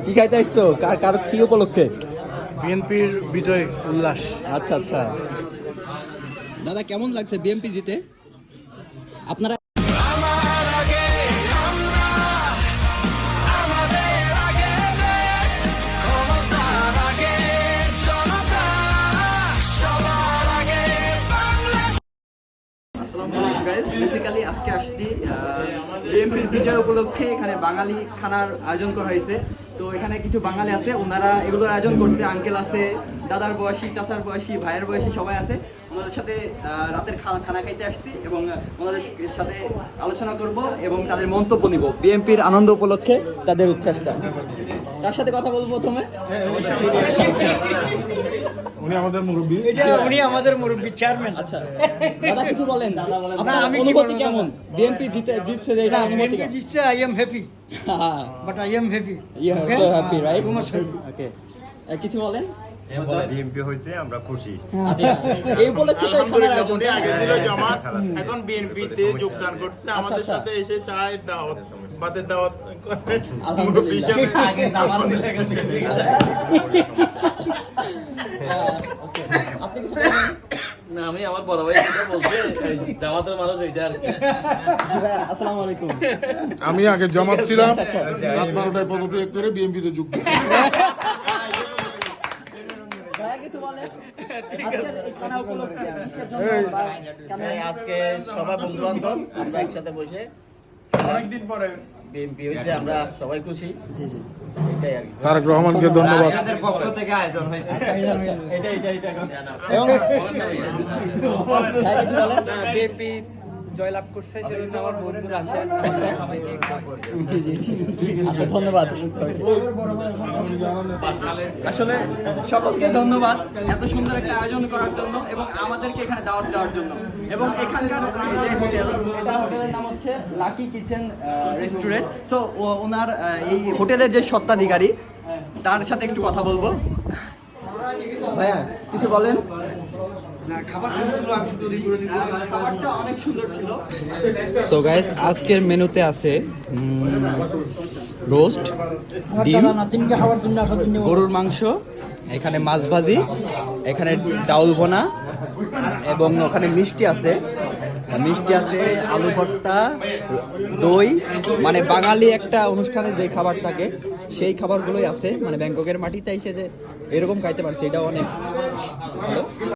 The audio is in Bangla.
কি খাইতে আসছো? কার কি উপলক্ষে? বিএনপির বিজয় উল্লাস। আচ্ছা আচ্ছা, দাদা কেমন লাগছে বিএনপি জিতে? আপনারা বেসিক্যালি আজকে আসছি বিএনপির বিজয় উপলক্ষে। এখানে বাঙালি খানার আয়োজন করা হয়েছে। তো এখানে কিছু বাঙালি আছে, ওনারা এগুলোর আয়োজন করছে। আঙ্কেল আছে, দাদার বয়সী, চাচার বয়সী, ভাইয়ের বয়সী সবাই আছে। ওনাদের সাথে রাতের খানা খাইতে আসছি এবং ওনাদের সাথে আলোচনা করব এবং তাদের মন্তব্য নিব বিএনপির আনন্দ উপলক্ষে, তাদের উচ্ছ্বাসটা। তার সাথে কথা বলবো প্রথমে। উনি আমাদের মুরব্বী। উনি আমাদের মুরব্বী চেয়ারম্যান। আচ্ছা দাদা কিছু বলেন, আপনার অনুভূতি কেমন? বিএনপি জিতছে যে এটা অনুভূতি কেমন? জিতছে, I am happy, but I am happy. You are so happy, right? Okay, কিছু বলেন। বিএনপি হয়েছে, আমরা খুশি। আচ্ছা, এই উপলক্ষে তো খানার আয়োজন। আগে ছিল জামাত, এখন বিএনপিতে যোগদান করছে। আমাদের সাথে এসে চায় দাওয়াত, বাদের দাওয়াত। আলহামদুলিল্লাহ। আগে জামাত ছিল, এখন বিএনপি। আপনি কিছু বলেন। না, আমি আমার বড় ভাই যেটা বলছে, জামাতের মানুষ ওইটা আর কি। জি ভাই, আসসালামু আলাইকুম। আমি আগে জামাত ছিলাম, রাত 12টায় পদত্যাগ করে বিএনপিতে যোগ দিয়েছি। ভাইয়া কিছু বলেন। আজকের এই খানা উপলক্ষে কিসের জন্য বা কেন? আজকে সবাই বন্ধু বান্ধব আমরা একসাথে বসে অনেকদিন পরে বিএনপি হয়েছে, আমরা সবাই খুশি। এটাই আর কি। তারেক রহমানকে ধন্যবাদ। আমাদের পক্ষ থেকে আয়োজন হয়েছে। আচ্ছা আচ্ছা আচ্ছা। এটা এবং ভাই কিছু বলেন। বিএনপি জয়লাভ করছে, সেজন্য আমার বন্ধুরা আসে। জি জি জি, আচ্ছা ধন্যবাদ। আসলে সকলকে ধন্যবাদ এত সুন্দর একটা আয়োজন করার জন্য এবং আমাদেরকে এখানে দাওয়াত দেওয়ার জন্য। এবং এখানকার যে হোটেল, এটা হোটেলের নাম হচ্ছে লাকি কিচেন রেস্টুরেন্ট। সো ওনার এই হোটেলের যে স্বত্বাধিকারী, তার সাথে একটু কথা বলবো। ভাইয়া কিছু বলেন। খাবারটা অনেক সুন্দর ছিল। সো গাইস, আজকের মেনুতে আছে রোস্ট, ডিম, গরুর মাংস, এখানে মাছ ভাজি, এখানে ডাউল বোনা এবং ওখানে মিষ্টি আছে, আলু ভর্তা, দই। মানে বাঙালি একটা অনুষ্ঠানে যে খাবার থাকে সেই খাবারগুলোই আছে। মানে ব্যাংককের মাটিতে এসে যে এরকম খাইতে পারছে, এটাও অনেক ভালো।